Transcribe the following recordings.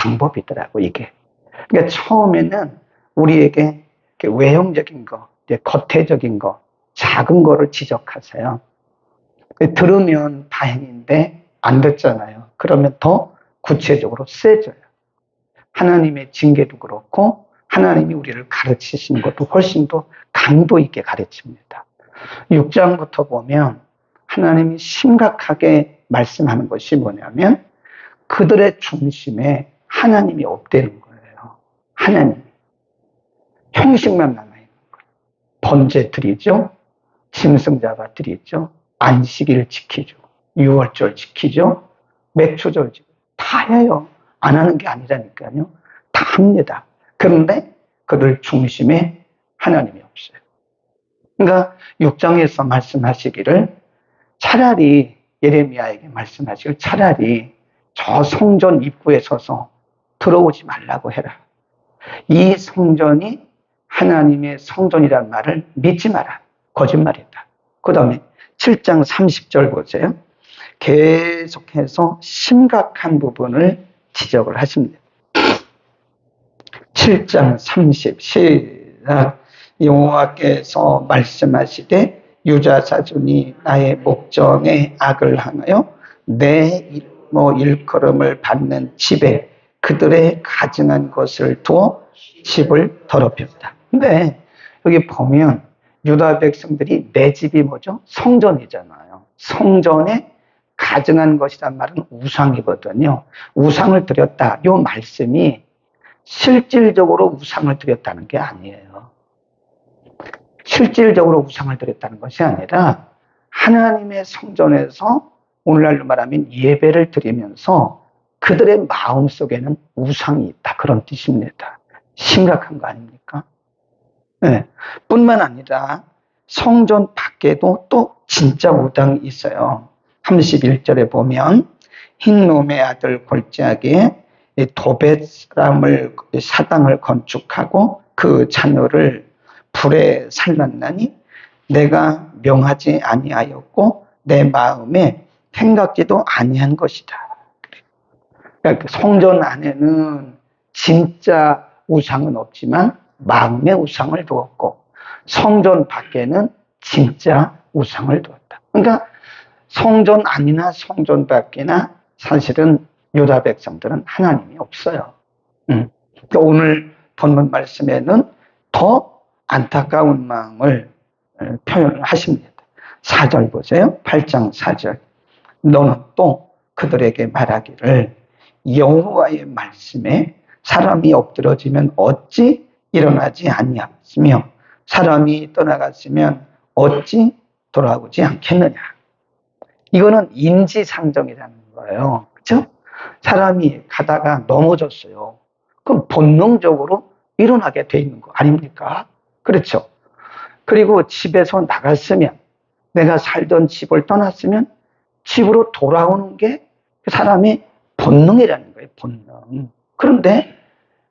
방법이더라고, 이게. 그러니까 처음에는 우리에게 외형적인 거, 겉대적인 거, 작은 거를 지적하세요. 들으면 다행인데 안 듣잖아요. 그러면 더 구체적으로 세져요. 하나님의 징계도 그렇고 하나님이 우리를 가르치시는 것도 훨씬 더 강도 있게 가르칩니다. 6장부터 보면 하나님이 심각하게 말씀하는 것이 뭐냐면 그들의 중심에 하나님이 없다는 거예요. 하나님. 형식만 남아있는 거예요. 번제 드리죠. 짐승자가 드리죠. 안식일 지키죠. 유월절 지키죠. 맥추절 지키죠. 다 해요. 안 하는 게 아니라니까요. 다 합니다. 그런데 그들 중심에 하나님이 없어요. 그러니까 6장에서 말씀하시기를 차라리 예레미야에게 말씀하시기를 차라리 저 성전 입구에 서서 들어오지 말라고 해라. 이 성전이 하나님의 성전이란 말을 믿지 마라. 거짓말이다. 그 다음에 7장 30절 보세요. 계속해서 심각한 부분을 지적을 하십니다. 7장 30 시작. 여호와께서 말씀하시되 유다 자손이 나의 목전에 악을 행하여 내 일컬음을 받는 집에 그들의 가증한 것을 두어 집을 더럽혔다. 근데 여기 보면 유다 백성들이 내 집이 뭐죠? 성전이잖아요. 성전에 가증한 것이란 말은 우상이거든요. 우상을 드렸다. 이 말씀이 실질적으로 우상을 드렸다는 게 아니에요. 실질적으로 우상을 드렸다는 것이 아니라 하나님의 성전에서 오늘날로 말하면 예배를 드리면서 그들의 마음속에는 우상이 있다. 그런 뜻입니다. 심각한 거 아닙니까? 네. 뿐만 아니라 성전 밖에도 또 진짜 우상이 있어요. 31절에 보면 흰놈의 아들 골짜기에 도벳 사당을 건축하고 그 자녀를 불에 살랐나니 내가 명하지 아니하였고 내 마음에 생각지도 아니한 것이다. 그러니까 성전 안에는 진짜 우상은 없지만 마음의 우상을 두었고 성전 밖에는 진짜 우상을 두었다. 그러니까 성전 안이나 성전 밖이나 사실은 유다 백성들은 하나님이 없어요. 그러니까 오늘 본문 말씀에는 더 안타까운 마음을 표현을 하십니다. 4절 보세요. 8장 4절. 너는 또 그들에게 말하기를 여호와의 말씀에 사람이 엎드러지면 어찌 일어나지 아니하며 사람이 떠나갔으면 어찌 돌아오지 않겠느냐. 이거는 인지상정이라는 거예요. 그렇죠? 사람이 가다가 넘어졌어요. 그럼 본능적으로 일어나게 돼 있는 거 아닙니까? 그렇죠? 그리고 집에서 나갔으면 내가 살던 집을 떠났으면 집으로 돌아오는 게 사람의 본능이라는 거예요. 본능. 그런데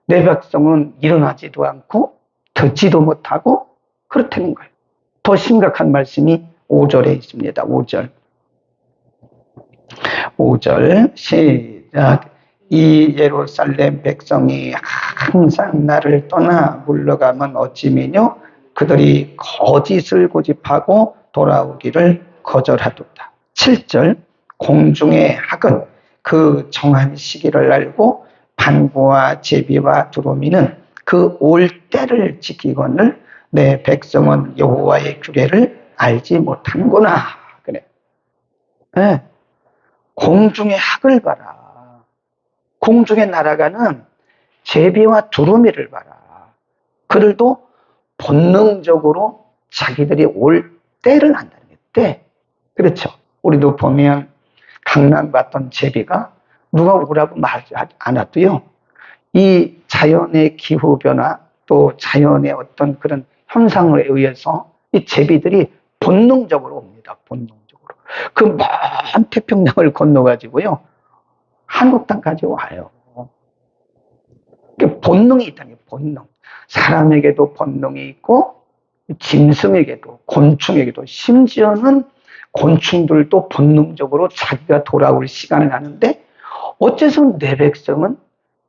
내 백성은 일어나지도 않고 듣지도 못하고 그렇다는 거예요. 더 심각한 말씀이 5절에 있습니다. 5절 시작. 이 예루살렘 백성이 항상 나를 떠나 물러가면 어찌미뇨 그들이 거짓을 고집하고 돌아오기를 거절하도다. 7절 공중의 학은 그 정한 시기를 알고 반구와 제비와 두루미는 그 올 때를 지키거늘 내 백성은 여호와의 규례를 알지 못하는구나. 그래. 네. 공중의 학을 봐라. 공중에 날아가는 제비와 두루미를 봐라. 그들도 본능적으로 자기들이 올 때를 안다는 게 때. 그렇죠. 우리도 보면 강남 갔던 제비가 누가 오라고 말하지 않아도요. 이 자연의 기후변화 또 자연의 어떤 그런 현상에 의해서 이 제비들이 본능적으로 옵니다. 본능적으로. 그 먼 태평양을 건너가지고요. 한국 땅까지 와요. 본능이 있다는 게 본능. 사람에게도 본능이 있고 짐승에게도 곤충에게도 심지어는 곤충들도 본능적으로 자기가 돌아올 시간을 아는데 어째서 내 백성은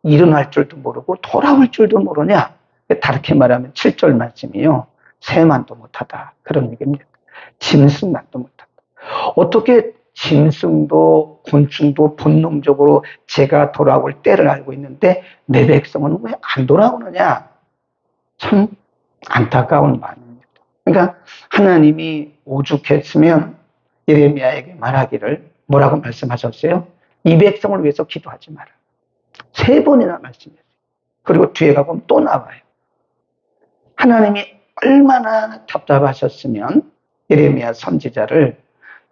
일어날 줄도 모르고 돌아올 줄도 모르냐? 다르게 말하면 7절 말씀이요. 새만도 못하다. 그런 얘기입니다. 짐승만도 못하다. 어떻게 짐승도 곤충도 본능적으로 제가 돌아올 때를 알고 있는데 내 백성은 왜 안 돌아오느냐? 참 안타까운 마음입니다. 그러니까 하나님이 오죽했으면 예레미야에게 말하기를 뭐라고 말씀하셨어요? 이 백성을 위해서 기도하지 마라. 3번이나 말씀했어요. 그리고 뒤에 가보면 또 나와요. 하나님이 얼마나 답답하셨으면 예레미야 선지자를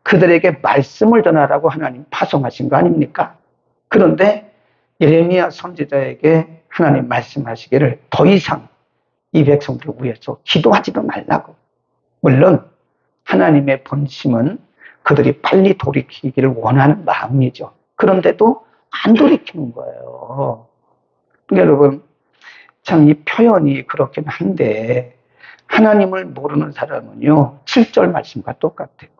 그들에게 말씀을 전하라고 하나님 파송하신 거 아닙니까? 그런데 예레미야 선지자에게 하나님 말씀하시기를 더 이상 이 백성들을 위해서 기도하지도 말라고. 물론 하나님의 본심은 그들이 빨리 돌이키기를 원하는 마음이죠. 그런데도 안 돌이키는 거예요. 그러니까 여러분, 참 이 표현이 그렇긴 한데 하나님을 모르는 사람은요 7절 말씀과 똑같아요.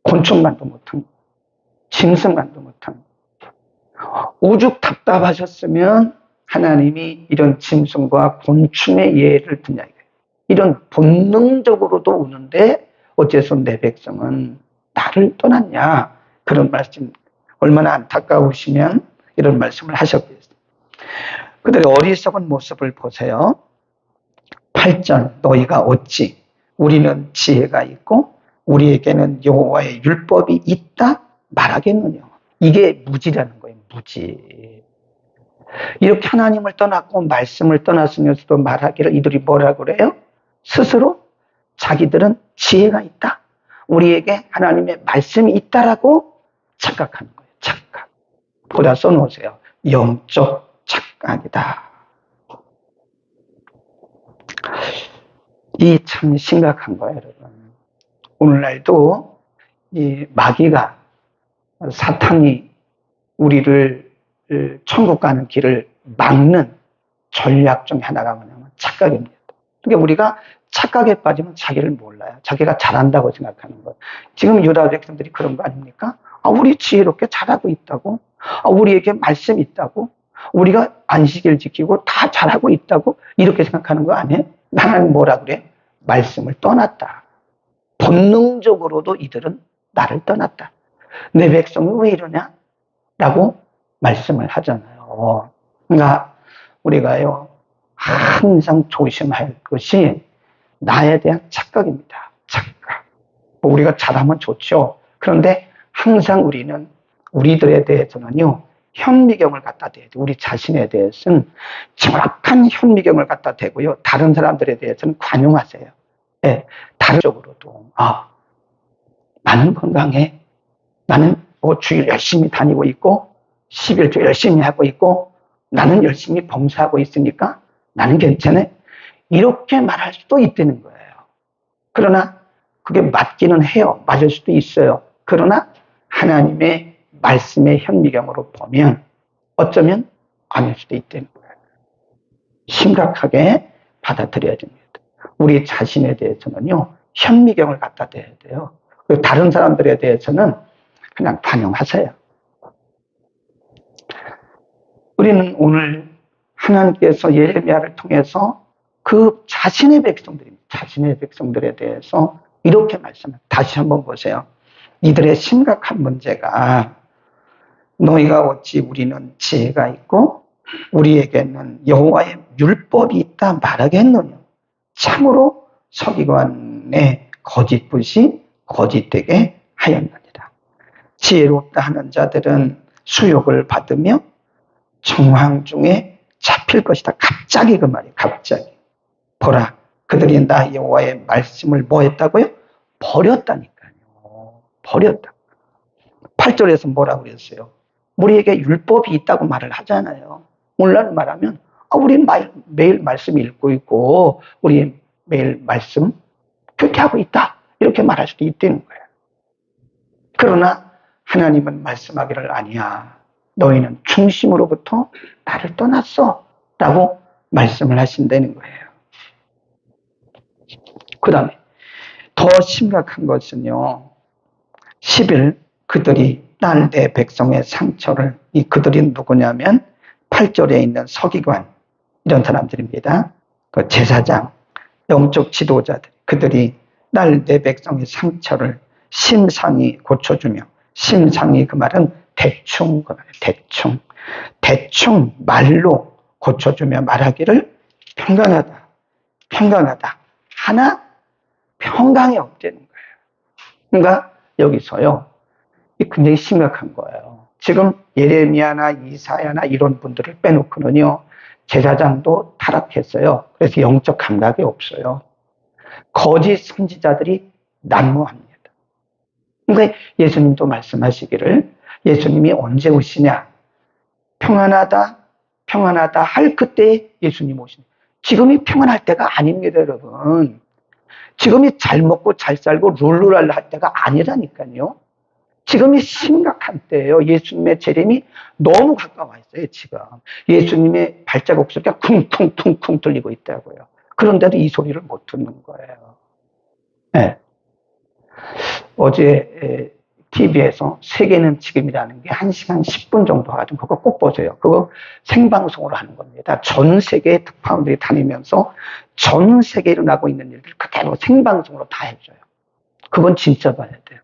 곤충만도 못한 짐승만도 못한 오죽 답답하셨으면 하나님이 이런 짐승과 곤충의 예를 드냐. 이런 본능적으로도 우는데 어째서 내 백성은 나를 떠났냐. 그런 말씀 얼마나 안타까우시면 이런 말씀을 하셨겠어요. 그들의 어리석은 모습을 보세요. 8절 너희가 어찌 우리는 지혜가 있고 우리에게는 여호와의 율법이 있다 말하겠느냐. 이게 무지라는 거예요. 무지. 이렇게 하나님을 떠났고 말씀을 떠났으면서도 말하기를 이들이 뭐라 그래요? 스스로 자기들은 지혜가 있다. 우리에게 하나님의 말씀이 있다라고 착각하는 거예요. 착각. 보다 써놓으세요. 영적 착각이다. 이 참 심각한 거예요, 여러분. 오늘날도 이 마귀가 사탄이 우리를 천국 가는 길을 막는 전략 중에 하나가 뭐냐면 착각입니다. 그러니까 우리가 착각에 빠지면 자기를 몰라요. 자기가 잘한다고 생각하는 거예요. 지금 유다 백성들이 그런 거 아닙니까? 우리 지혜롭게 잘하고 있다고. 우리에게 말씀이 있다고. 우리가 안식일 지키고 다 잘하고 있다고. 이렇게 생각하는 거 아니에요? 나는 뭐라 그래? 말씀을 떠났다. 본능적으로도 이들은 나를 떠났다. 내 백성이 왜 이러냐? 라고 말씀을 하잖아요. 그러니까 우리가요, 항상 조심할 것이 나에 대한 착각입니다. 착각. 우리가 잘하면 좋죠. 그런데 항상 우리는 우리들에 대해서는요, 현미경을 갖다 대야 돼요. 우리 자신에 대해서는 정확한 현미경을 갖다 대고요. 다른 사람들에 대해서는 관용하세요. 네, 다른 쪽으로도 나는 건강해. 나는 주일 열심히 다니고 있고 11조 열심히 하고 있고 나는 열심히 봉사하고 있으니까 나는 괜찮아. 이렇게 말할 수도 있다는 거예요. 그러나 그게 맞기는 해요. 맞을 수도 있어요. 그러나 하나님의 말씀의 현미경으로 보면 어쩌면 아닐 수도 있다는 거예요. 심각하게 받아들여야 됩니다. 우리 자신에 대해서는요, 현미경을 갖다 대야 돼요. 다른 사람들에 대해서는 그냥 반영하세요. 우리는 오늘 하나님께서 예레미야를 통해서 그 자신의 백성들에 대해서 이렇게 말씀을 다시 한번 보세요. 이들의 심각한 문제가 너희가 어찌 우리는 지혜가 있고 우리에게는 여호와의 율법이 있다 말하겠느냐. 참으로 서기관의 거짓뜻이 거짓되게 하였느니라. 지혜롭다 하는 자들은 수욕을 받으며 정황 중에 잡힐 것이다. 갑자기 그 말이에요. 갑자기. 보라, 그들이 나 여호와의 말씀을 뭐 했다고요? 버렸다니까요. 버렸다. 8절에서 뭐라고 그랬어요? 우리에게 율법이 있다고 말을 하잖아요. 오늘날 말하면 우리 매일 말씀 읽고 있고 우리 매일 말씀 그렇게 하고 있다. 이렇게 말할 수도 있다는 거예요. 그러나 하나님은 말씀하기를 아니야. 너희는 중심으로부터 나를 떠났어. 라고 말씀을 하신다는 거예요. 그 다음에 더 심각한 것은요. 10일 그들이 딸 내 백성의 상처를, 이 그들이 누구냐면 8절에 있는 서기관, 이런 사람들입니다. 그 제사장, 영적 지도자들, 그들이 날 내 백성의 상처를 심상히 고쳐주며, 심상히 그 말은 대충, 그 말이에요. 대충 말로 고쳐주며 말하기를 평강하다, 평강하다. 하나 평강이 없다는 거예요. 그러니까 여기서요, 굉장히 심각한 거예요. 지금 예레미야나 이사야나 이런 분들을 빼놓고는요, 제사장도 타락했어요. 그래서 영적 감각이 없어요. 거짓 선지자들이 난무합니다. 그러니까 예수님도 말씀하시기를, 예수님이 언제 오시냐? 평안하다, 평안하다 할 그때에 예수님 오시냐. 지금이 평안할 때가 아닙니다, 여러분. 지금이 잘 먹고 잘 살고 룰루랄라 할 때가 아니라니까요. 지금이 심각한 때예요. 예수님의 재림이 너무 가까워 있어요, 지금. 예수님의 발자국 소리가 쿵퉁퉁퉁 들리고 있다고요. 그런데도 이 소리를 못 듣는 거예요. 네. 어제 TV에서 세계는 지금이라는 게 1시간 10분 정도 하거든요. 그거 꼭 보세요. 그거 생방송으로 하는 겁니다. 전 세계의 특파원들이 다니면서 전 세계에 일어나고 있는 일들을 그대로 생방송으로 다 해줘요. 그건 진짜 봐야 돼요.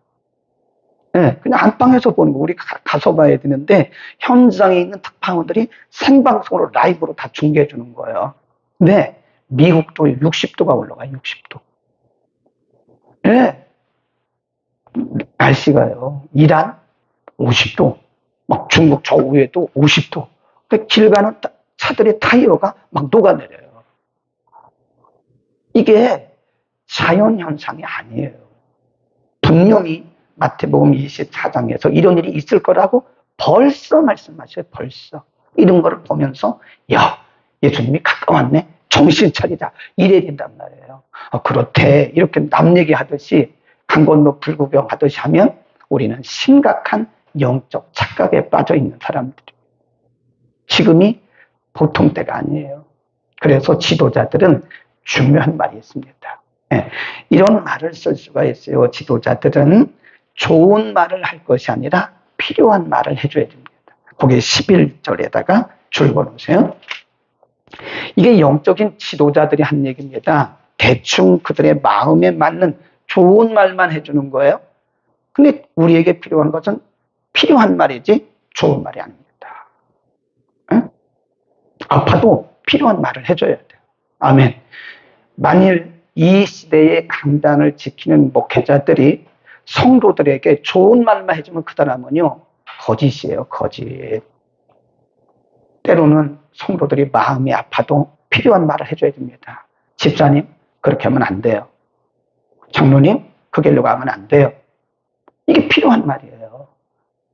네, 그냥 안방에서 보는 거, 우리 가서 봐야 되는데, 현장에 있는 특파원들이 생방송으로 라이브로 다 중계해 주는 거예요. 근데 미국도 60도가 올라가요, 60도. 네. 날씨가요, 이란 50도, 막 중국 저 위에도 50도. 길 가는 차들의 타이어가 막 녹아내려요. 이게 자연현상이 아니에요. 분명히 마태복음 24장에서 이런 일이 있을 거라고 벌써 말씀하셔요, 벌써. 이런 거를 보면서, 야, 예수님이 가까웠네? 정신 차리자. 이래야 된단 말이에요. 그렇대. 이렇게 남 얘기하듯이, 강 건너 불구경 하듯이 하면 우리는 심각한 영적 착각에 빠져 있는 사람들이에요. 지금이 보통 때가 아니에요. 그래서 지도자들은 중요한 말이 있습니다. 네, 이런 말을 쓸 수가 있어요. 지도자들은 좋은 말을 할 것이 아니라 필요한 말을 해줘야 됩니다. 거기 11절에다가 줄거놓으세요. 이게 영적인 지도자들이 한 얘기입니다. 대충 그들의 마음에 맞는 좋은 말만 해주는 거예요. 근데 우리에게 필요한 것은 필요한 말이지 좋은 말이 아닙니다. 응? 아파도 필요한 말을 해줘야 돼요. 아멘. 만일 이 시대의 강단을 지키는 목회자들이 성도들에게 좋은 말만 해주면 그 사람은요, 거짓이에요, 거짓. 때로는 성도들이 마음이 아파도 필요한 말을 해줘야 됩니다. 집사님, 그렇게 하면 안 돼요. 장로님, 그 길로 가면 안 돼요. 이게 필요한 말이에요.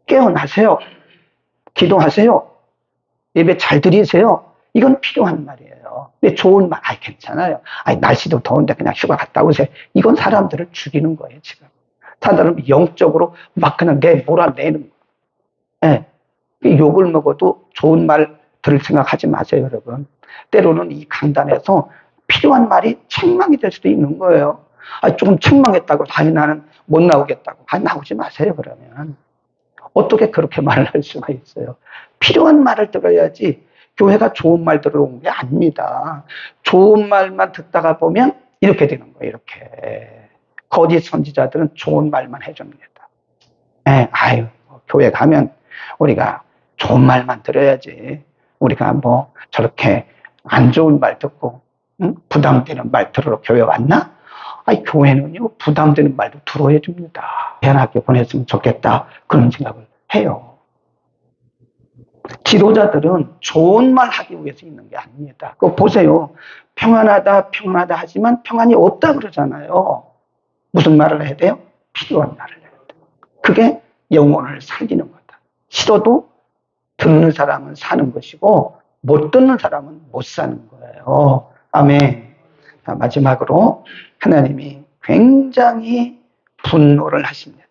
깨어나세요. 기도하세요. 예배 잘 드리세요. 이건 필요한 말이에요. 근데 좋은 말, 괜찮아요. 날씨도 더운데 그냥 휴가 갔다 오세요. 이건 사람들을 죽이는 거예요, 지금. 사람들은 영적으로 막 그냥 몰아내는 거예요. 네. 욕을 먹어도 좋은 말 들을 생각하지 마세요, 여러분. 때로는 이 강단에서 필요한 말이 책망이 될 수도 있는 거예요. 조금 책망했다고, 나는 못 나오겠다고. 나오지 마세요, 그러면. 어떻게 그렇게 말을 할 수가 있어요? 필요한 말을 들어야지, 교회가 좋은 말 들어온 게 아닙니다. 좋은 말만 듣다가 보면 이렇게 되는 거예요, 이렇게. 거짓 선지자들은 좋은 말만 해줍니다. 교회 가면 우리가 좋은 말만 들어야지. 우리가 저렇게 안 좋은 말 듣고, 부담되는 말 들으러 교회 왔나? 교회는요, 부담되는 말도 들어야 줍니다. 대안학교 보냈으면 좋겠다. 그런 생각을 해요. 지도자들은 좋은 말 하기 위해서 있는 게 아닙니다. 그거 보세요. 평안하다, 평안하다 하지만 평안이 없다 그러잖아요. 무슨 말을 해야 돼요? 필요한 말을 해야 돼요. 그게 영혼을 살리는 거다. 싫어도 듣는 사람은 사는 것이고, 못 듣는 사람은 못 사는 거예요. 아멘. 자, 마지막으로 하나님이 굉장히 분노를 하십니다.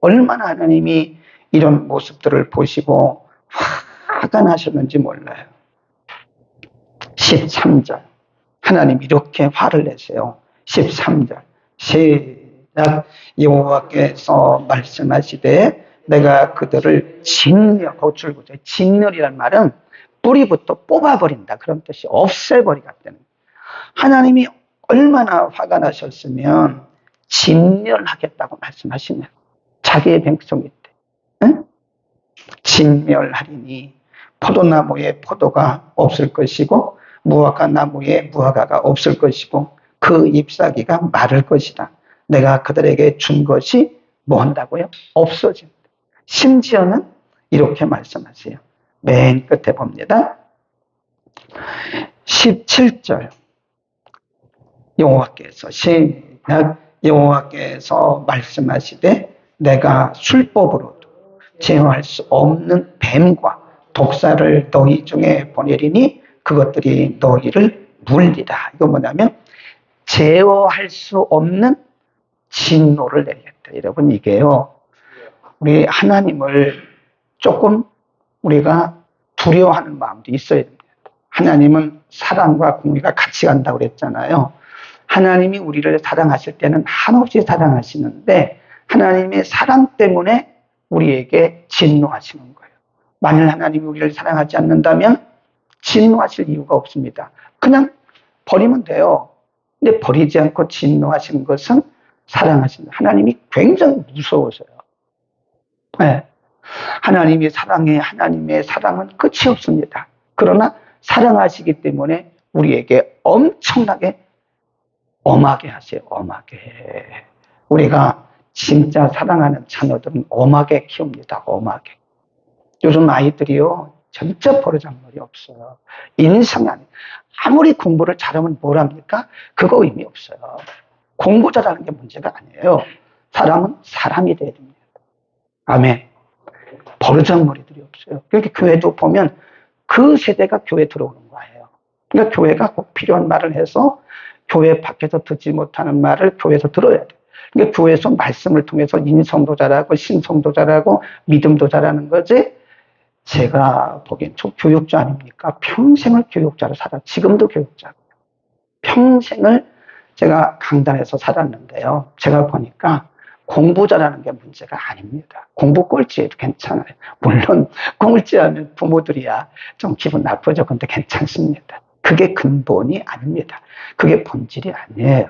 얼마나 하나님이 이런 모습들을 보시고 화가 나셨는지 몰라요. 13절. 하나님 이렇게 화를 내세요. 13절. 시작. 여호와께서 말씀하시되 내가 그들을 진멸, 거칠고자 진멸이란 말은 뿌리부터 뽑아버린다. 그런 뜻이 없애버리겠다는 거예요. 하나님이 얼마나 화가 나셨으면 진멸하겠다고 말씀하시면 자기의 백성일 때 응? 진멸하리니 포도나무에 포도가 없을 것이고 무화과 나무에 무화과가 없을 것이고 그 잎사귀가 마를 것이다. 내가 그들에게 준 것이 뭐 한다고요? 없어진다. 심지어는 이렇게 말씀하세요. 맨 끝에 봅니다. 17절 여호와께서 시작 여호와께서 말씀하시되 내가 술법으로도 제어할 수 없는 뱀과 독사를 너희 중에 보내리니 그것들이 너희를 물리라. 이거 뭐냐면 제어할 수 없는 진노를 내리겠다. 여러분 이게요. 우리 하나님을 조금 우리가 두려워하는 마음도 있어야 됩니다. 하나님은 사랑과 공의가 같이 간다고 그랬잖아요. 하나님이 우리를 사랑하실 때는 한없이 사랑하시는데 하나님의 사랑 때문에 우리에게 진노하시는 거예요. 만일 하나님이 우리를 사랑하지 않는다면 진노하실 이유가 없습니다. 그냥 버리면 돼요. 근데 버리지 않고 진노하시는 것은 사랑하시는 하나님이 굉장히 무서워서요. 네. 하나님이 사랑해 하나님의 사랑은 끝이 없습니다. 그러나 사랑하시기 때문에 우리에게 엄청나게 엄하게 하세요. 엄하게. 우리가 진짜 사랑하는 자녀들은 엄하게 키웁니다. 엄하게. 요즘 아이들이요. 진짜 버르장머리 없어요. 인성이 아니에요. 아무리 공부를 잘하면 뭘 합니까? 그거 의미 없어요. 공부 잘하는 게 문제가 아니에요. 사람은 사람이 돼야 됩니다. 아멘. 버르장머리들이 없어요. 그렇게 교회도 보면 그 세대가 교회 들어오는 거예요. 그러니까 교회가 꼭 필요한 말을 해서 교회 밖에서 듣지 못하는 말을 교회에서 들어야 돼요. 그러니까 교회에서 말씀을 통해서 인성도 잘하고 신성도 잘하고 믿음도 잘하는 거지. 제가 보기엔 저 교육자 아닙니까? 평생을 교육자로 살아. 지금도 교육자고요. 평생을 제가 강단에서 살았는데요. 제가 보니까 공부 잘하는 게 문제가 아닙니다. 공부 꼴찌해도 괜찮아요. 물론 꼴찌하면 부모들이야 좀 기분 나쁘죠. 근데 괜찮습니다. 그게 근본이 아닙니다. 그게 본질이 아니에요.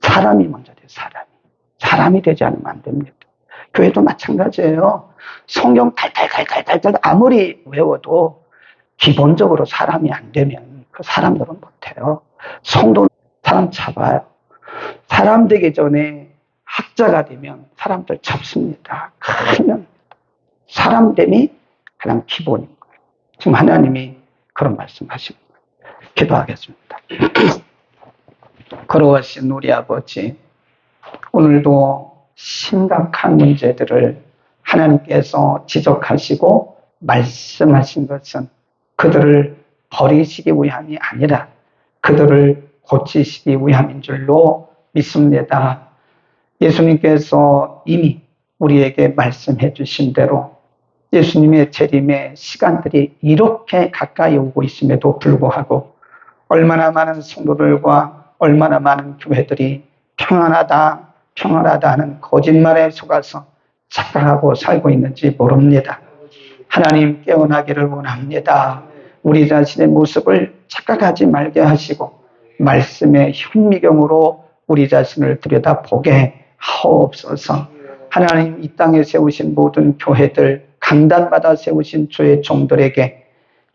사람이 먼저 돼요. 사람이 되지 않으면 안 됩니다. 교회도 마찬가지예요. 성경 달달달달달 아무리 외워도 기본적으로 사람이 안 되면 그 사람들은 못해요. 성도 사람 잡아요. 사람 되기 전에 학자가 되면 사람들 잡습니다. 그러면 사람됨이 가장 기본인 거예요. 지금 하나님이 그런 말씀하시는 거예요. 기도하겠습니다. 거룩하신 우리 아버지, 오늘도 심각한 문제들을 하나님께서 지적하시고 말씀하신 것은 그들을 버리시기 위함이 아니라 그들을 고치시기 위함인 줄로 믿습니다. 예수님께서 이미 우리에게 말씀해 주신 대로 예수님의 재림의 시간들이 이렇게 가까이 오고 있음에도 불구하고 얼마나 많은 성도들과 얼마나 많은 교회들이 평안하다 하는 거짓말에 속아서 착각하고 살고 있는지 모릅니다. 하나님 깨어나기를 원합니다. 우리 자신의 모습을 착각하지 말게 하시고 말씀의 현미경으로 우리 자신을 들여다보게 하옵소서. 하나님 이 땅에 세우신 모든 교회들 강단받아 세우신 주의 종들에게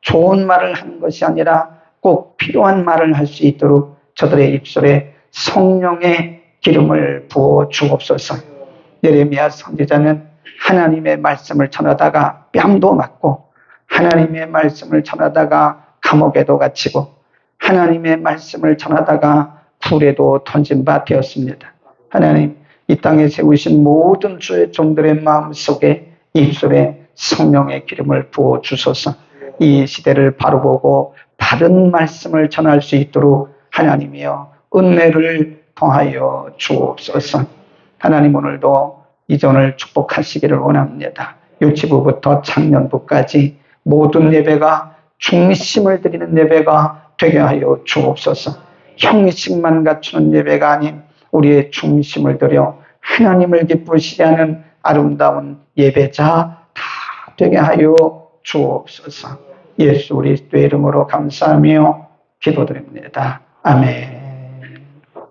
좋은 말을 하는 것이 아니라 꼭 필요한 말을 할 수 있도록 저들의 입술에 성령의 기름을 부어 주옵소서. 예레미야 선지자는 하나님의 말씀을 전하다가 뺨도 맞고 하나님의 말씀을 전하다가 감옥에도 갇히고 하나님의 말씀을 전하다가 불에도 던진 바 되었습니다. 하나님 이 땅에 세우신 모든 주의 종들의 마음속에 입술에 성령의 기름을 부어 주소서. 이 시대를 바로 보고 바른 말씀을 전할 수 있도록 하나님이여 은혜를 더하여 주옵소서. 하나님 오늘도 이전을 축복하시기를 원합니다. 유치부부터 청년부까지 모든 예배가 중심을 드리는 예배가 되게 하여 주옵소서. 형식만 갖추는 예배가 아닌 우리의 중심을 들여 하나님을 기쁘시게 하는 아름다운 예배자 다 되게 하여 주옵소서. 예수 그리스도의 이름으로 감사하며 기도드립니다. 아멘.